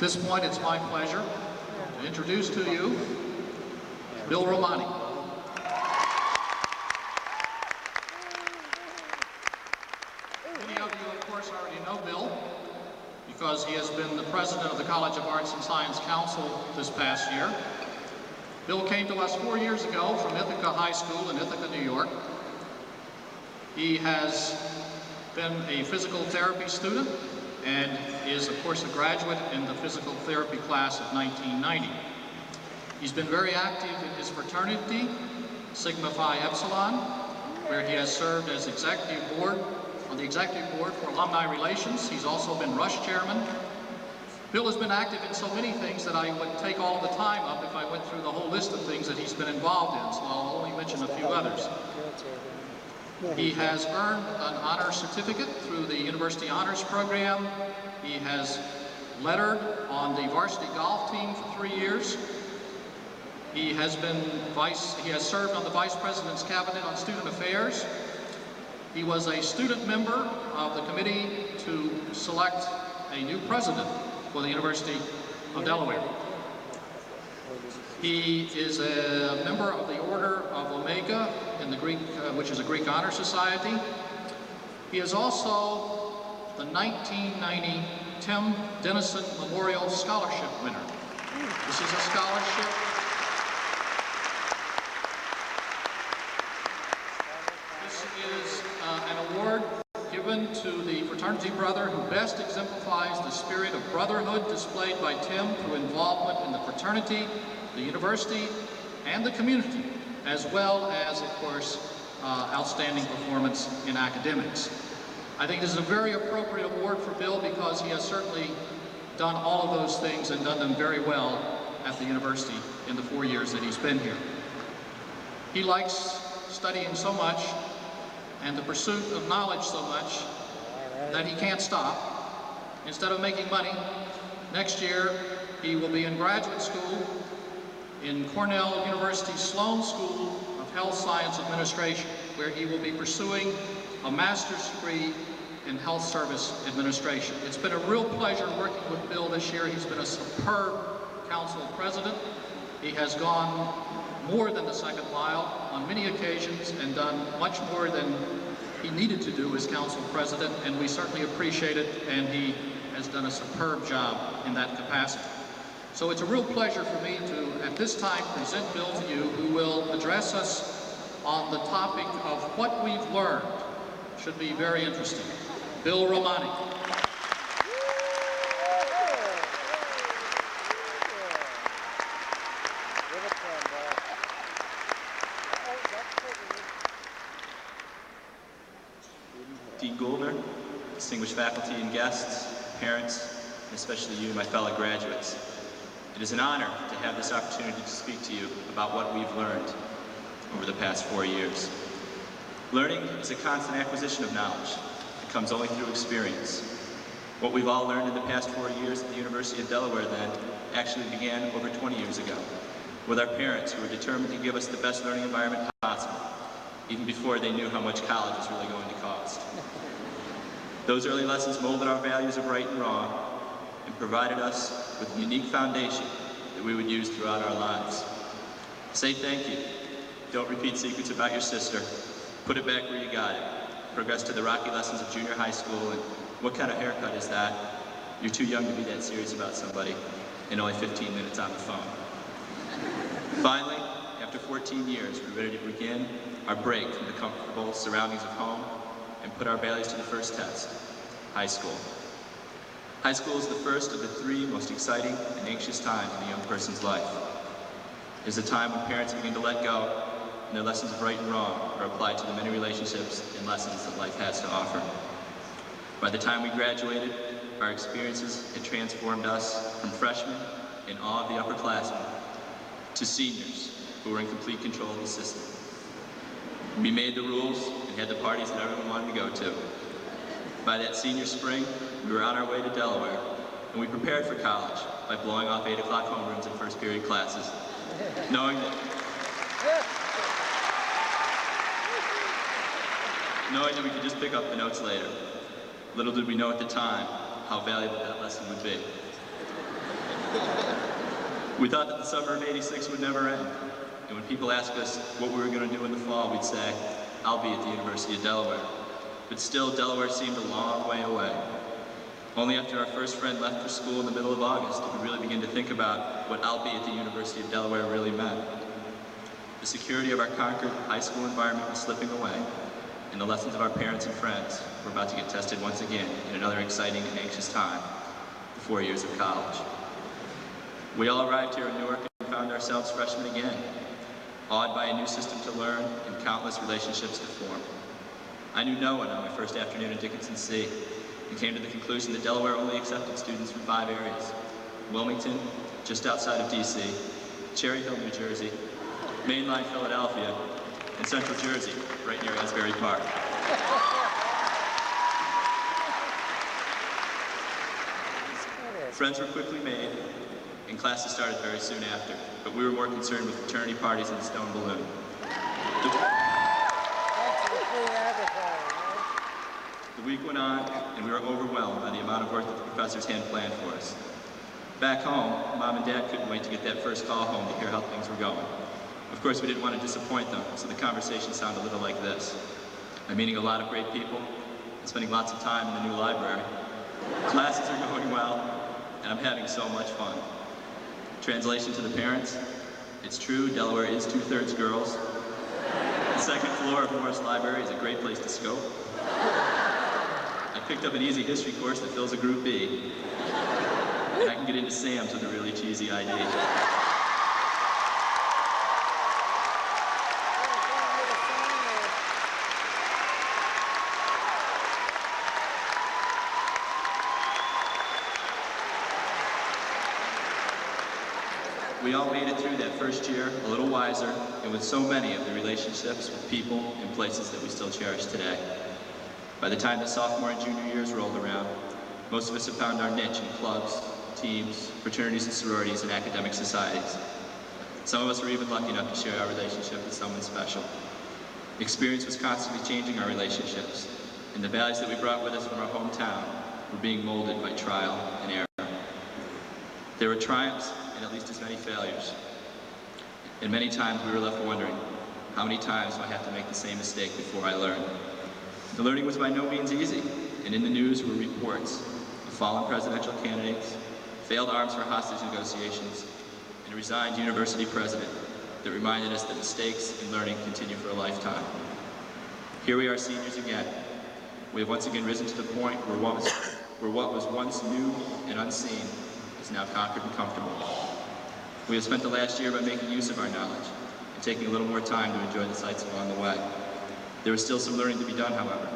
At this point, it's my pleasure to introduce to you Bill Romani. Many of you, of course, already know Bill because he has been the president of the College of Arts and Science Council this past year. Bill came to us 4 years ago from Ithaca High School in Ithaca, New York. He has been a physical therapy student and is, of course, a graduate in the physical therapy class of 1990. He's been very active in his fraternity, Sigma Phi Epsilon, where he has served as on the executive board for alumni relations. He's also been Rush chairman. Bill has been active in so many things that I would take all the time up if I went through the whole list of things that he's been involved in, so I'll only mention a few others. He has earned an honor certificate through the University Honors Program. He has lettered on the varsity golf team for 3 years. He has served on the Vice President's Cabinet on Student Affairs. He was a student member of the committee to select a new president for the University of Delaware. He is a member of the Order of Omega in the Greek, which is a Greek honor society. He is also the 1990 Tim Dennison Memorial Scholarship winner. This is a scholarship an award given to the fraternity brother who best exemplifies the spirit of brotherhood displayed by Tim through involvement in the fraternity, the university, and the community, as well as, of course, outstanding performance in academics. I think this is a very appropriate award for Bill because he has certainly done all of those things and done them very well at the university in the 4 years that he's been here. He likes studying so much and the pursuit of knowledge so much that he can't stop. Instead of making money, next year he will be in graduate school in Cornell University Sloan School of Health Science Administration, where he will be pursuing a master's degree in health service administration. It's been a real pleasure working with Bill this year. He's been a superb council president. He has gone more than the second mile on many occasions and done much more than he needed to do as council president, and we certainly appreciate it, and he has done a superb job in that capacity. So it's a real pleasure for me to, at this time, present Bill to you, who will address us on the topic of what we've learned. Should be very interesting. Bill Romani. Dean Goulder, distinguished faculty and guests, parents, and especially you, my fellow graduates. It is an honor to have this opportunity to speak to you about what we've learned over the past 4 years. Learning is a constant acquisition of knowledge. It comes only through experience. What we've all learned in the past 4 years at the University of Delaware then actually began over 20 years ago with our parents who were determined to give us the best learning environment possible, even before they knew how much college was really going to cost. Those early lessons molded our values of right and wrong and provided us with a unique foundation that we would use throughout our lives. Say thank you. Don't repeat secrets about your sister. Put it back where you got it. Progress to the rocky lessons of junior high school and what kind of haircut is that? You're too young to be that serious about somebody and only 15 minutes on the phone. Finally, after 14 years, we're ready to begin our break from the comfortable surroundings of home and put our values to the first test, high school. High school is the first of the 3 most exciting and anxious times in a young person's life. It's a time when parents begin to let go and their lessons of right and wrong are applied to the many relationships and lessons that life has to offer. By the time we graduated, our experiences had transformed us from freshmen in awe of the upperclassmen to seniors who were in complete control of the system. We made the rules and had the parties that everyone wanted to go to. By that senior spring, we were on our way to Delaware, and we prepared for college by blowing off 8 o'clock homerooms in first period classes, knowing that we could just pick up the notes later. Little did we know at the time how valuable that lesson would be. We thought that the summer of '86 would never end. And when people asked us what we were going to do in the fall, we'd say, I'll be at the University of Delaware. But still, Delaware seemed a long way away. Only after our first friend left for school in the middle of August did we really begin to think about what I'll be at the University of Delaware really meant. The security of our Concord high school environment was slipping away, and the lessons of our parents and friends were about to get tested once again in another exciting and anxious time, the 4 years of college. We all arrived here in Newark and found ourselves freshmen again, awed by a new system to learn and countless relationships to form. I knew no one on my first afternoon at Dickinson C, and came to the conclusion that Delaware only accepted students from 5 areas: Wilmington, just outside of DC, Cherry Hill, New Jersey, Mainline, Philadelphia, and Central Jersey, right near Asbury Park. Friends were quickly made, and classes started very soon after, but we were more concerned with fraternity parties and the stone balloon. The week went on, and we were overwhelmed by the amount of work that the professors had planned for us. Back home, Mom and Dad couldn't wait to get that first call home to hear how things were going. Of course, we didn't want to disappoint them, so the conversation sounded a little like this. I'm meeting a lot of great people, and spending lots of time in the new library. Classes are going well, and I'm having so much fun. Translation to the parents: it's true, Delaware is 2/3 girls. The second floor of Morris Library is a great place to scope. I picked up an easy history course that fills a group B. And I can get into Sam's with a really cheesy ID. We all made it through that first year a little wiser, and with so many of the relationships with people and places that we still cherish today. By the time the sophomore and junior years rolled around, most of us have found our niche in clubs, teams, fraternities and sororities, and academic societies. Some of us were even lucky enough to share our relationship with someone special. Experience was constantly changing our relationships, and the values that we brought with us from our hometown were being molded by trial and error. There were triumphs and at least as many failures. And many times we were left wondering, how many times do I have to make the same mistake before I learn? The learning was by no means easy, and in the news were reports of fallen presidential candidates, failed arms for hostage negotiations, and a resigned university president that reminded us that mistakes in learning continue for a lifetime. Here we are, seniors again. We have once again risen to the point where what was once new and unseen is now conquered and comfortable. We have spent the last year by making use of our knowledge and taking a little more time to enjoy the sights along the way. There was still some learning to be done, however.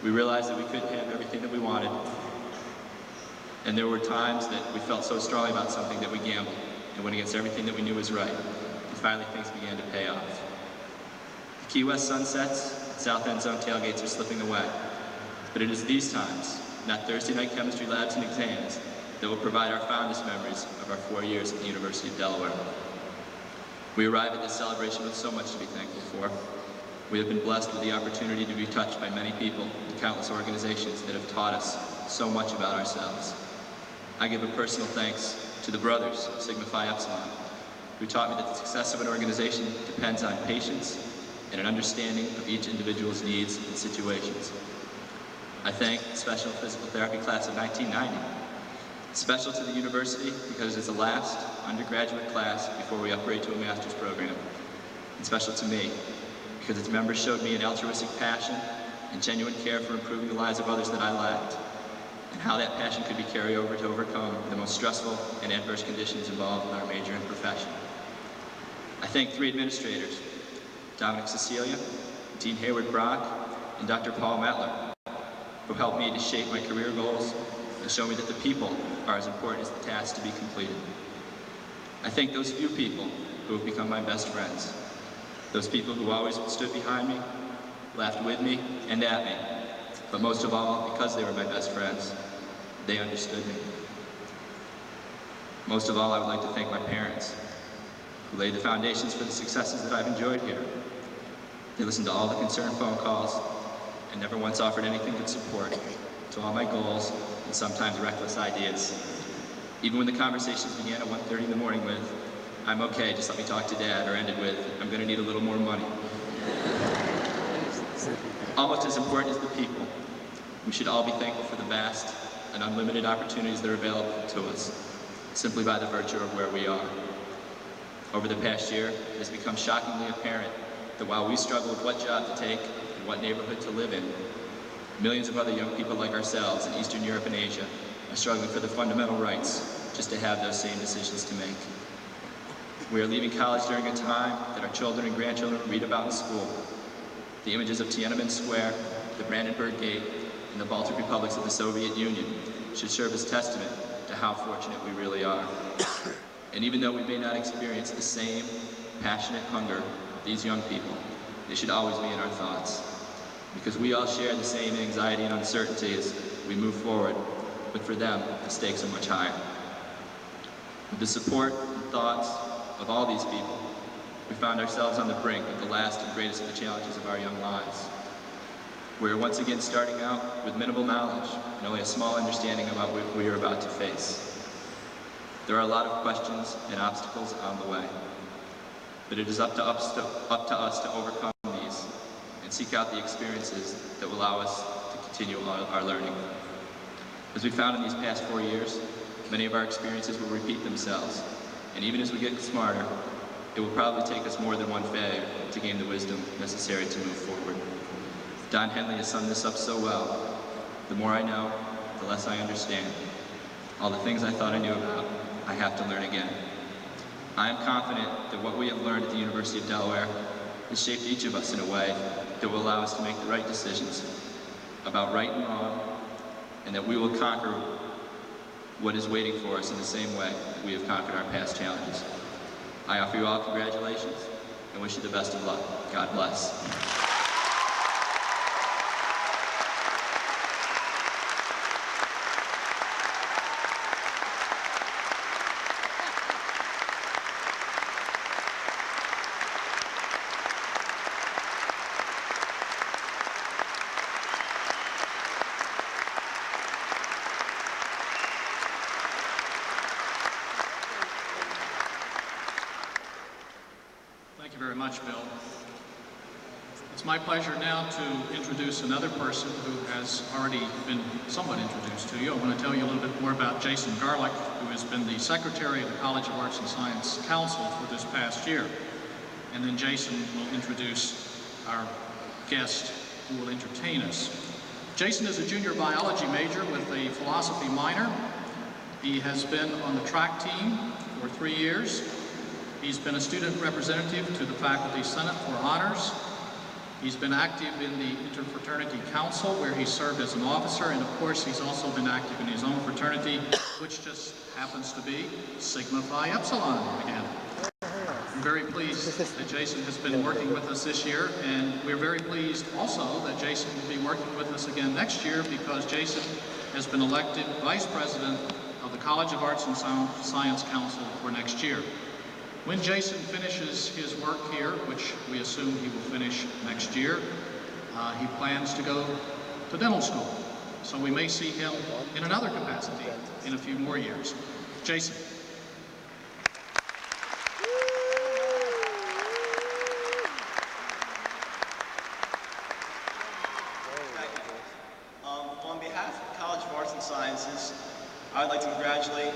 We realized that we couldn't have everything that we wanted, and there were times that we felt so strongly about something that we gambled and went against everything that we knew was right, and finally things began to pay off. The Key West sunsets, South End Zone tailgates are slipping away, but it is these times, not Thursday night chemistry labs and exams, that will provide our fondest memories of our 4 years at the University of Delaware. We arrive at this celebration with so much to be thankful for. We have been blessed with the opportunity to be touched by many people and countless organizations that have taught us so much about ourselves. I give a personal thanks to the brothers of Sigma Phi Epsilon, who taught me that the success of an organization depends on patience and an understanding of each individual's needs and situations. I thank the special physical therapy class of 1990, special to the university because it's the last undergraduate class before we upgrade to a master's program, and special to me because its members showed me an altruistic passion and genuine care for improving the lives of others that I lacked, and how that passion could be carried over to overcome the most stressful and adverse conditions involved in our major and profession. I thank 3 administrators, Dominic Cecilia, Dean Hayward Brock, and Dr. Paul Metler, who helped me to shape my career goals and show me that the people are as important as the tasks to be completed. I thank those few people who have become my best friends, those people who always stood behind me, laughed with me and at me, but most of all, because they were my best friends, they understood me. Most of all, I would like to thank my parents, who laid the foundations for the successes that I've enjoyed here. They listened to all the concerned phone calls and never once offered anything but support to all my goals and sometimes reckless ideas. Even when the conversations began at 1:30 in the morning with, "I'm okay, just let me talk to Dad," or ended with, "I'm gonna need a little more money." Almost as important as the people, we should all be thankful for the vast and unlimited opportunities that are available to us, simply by the virtue of where we are. Over the past year, it has become shockingly apparent that while we struggle with what job to take and what neighborhood to live in, millions of other young people like ourselves in Eastern Europe and Asia are struggling for the fundamental rights just to have those same decisions to make. We are leaving college during a time that our children and grandchildren read about in school. The images of Tiananmen Square, the Brandenburg Gate, and the Baltic republics of the Soviet Union should serve as testament to how fortunate we really are. And even though we may not experience the same passionate hunger of these young people, they should always be in our thoughts. Because we all share the same anxiety and uncertainty as we move forward, but for them, the stakes are much higher. With the support and thoughts of all these people, we found ourselves on the brink of the last and greatest of the challenges of our young lives. We are once again starting out with minimal knowledge and only a small understanding about what we are about to face. There are a lot of questions and obstacles on the way, but it is up to us to overcome these and seek out the experiences that will allow us to continue our learning. As we found in these past 4 years, many of our experiences will repeat themselves, and even as we get smarter, it will probably take us more than one failure to gain the wisdom necessary to move forward. Don Henley has summed this up so well. The more I know, the less I understand. All the things I thought I knew about, I have to learn again. I am confident that what we have learned at the University of Delaware has shaped each of us in a way that will allow us to make the right decisions about right and wrong, and that we will conquer what is waiting for us in the same way that we have conquered our past challenges. I offer you all congratulations and wish you the best of luck. God bless. Thank you very much, Bill. It's my pleasure now to introduce another person who has already been somewhat introduced to you. I want to tell you a little bit more about Jason Garlick, who has been the Secretary of the College of Arts and Science Council for this past year. And then Jason will introduce our guest who will entertain us. Jason is a junior biology major with a philosophy minor. He has been on the track team for 3 years. He's been a student representative to the Faculty Senate for Honors. He's been active in the Interfraternity Council, where he served as an officer, and of course he's also been active in his own fraternity, which just happens to be Sigma Phi Epsilon again. I'm very pleased that Jason has been working with us this year, and we're very pleased also that Jason will be working with us again next year, because Jason has been elected Vice President of the College of Arts and Science Council for next year. When Jason finishes his work here, which we assume he will finish next year, he plans to go to dental school. So we may see him in another capacity in a few more years. Jason. On behalf of the College of Arts and Sciences, I would like to congratulate